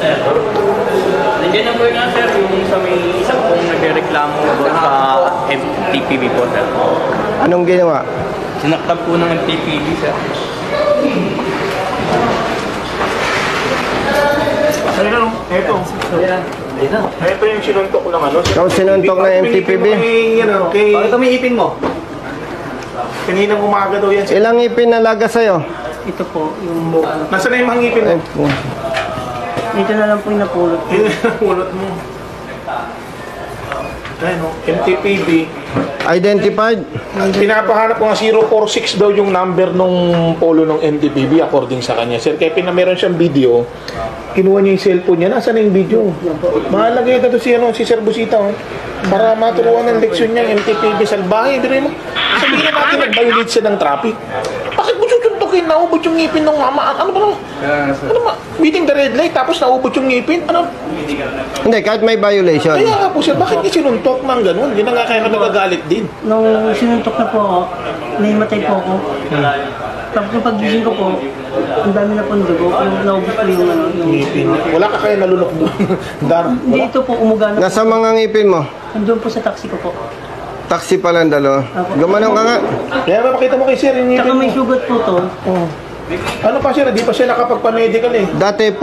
sir. Nandiyan na po nga sir, yung sa may isang pong nagreklamo doon sa MTPB po sir. Anong ginawa? Sinaktan po ng MTPB sir. Ayun na, eto. Ito yung sinuntok ng ano. Ikaw sinuntok ng MTPB? Bakit umiipin mo? Kaninang umaga daw yan. Ilang ipin nalaga sa'yo? Ito po, yung... Nasaan na yung mga ngipin mo? Ito na lang po yung napulot ko. Pulot mo. Ayun o, MTPB. Identified? Pinapahanap ko nga 046 daw yung number nung polo ng MTPB according sa kanya. Sir, kaya meron siyang video, kinuha niya yung cellphone niya. Nasaan na yung video? Mahalagay ito si Sir Busita. Oh. Para maturuan ng leksyon niya, MTPB salbahe. Sabihin na natin nag-violate siya ng traffic. Bakit mo susuntukin? Naubod yung ngipin ng mama. Ano ba naman? Ano ba? Beating the red light tapos naubod yung ngipin? Ano? Hindi, kahit may violation. Kaya nga po sir, bakit niya sinuntok ng ganun? Hindi na nga kaya ka nagagalit din. Nung sinuntok na po ako, naimatay po ako. Tapos yung paggising ko po, ang dami na po ng dugo. Naubos po yung ano. Ngipin. Wala ka kaya nalunok doon. Dar. Hindi, ito po, umuga na po. Nasa mga ngipin mo? Nandun po sa taxi ko po. Taxi pa lang dalo. Gumanong ka nga. Kaya makita mo kay sir yung ngipin Tsaka mo. may sugat po to. Oh. Ano pa sir, di pa siya nakapagpa-medical eh. Dati po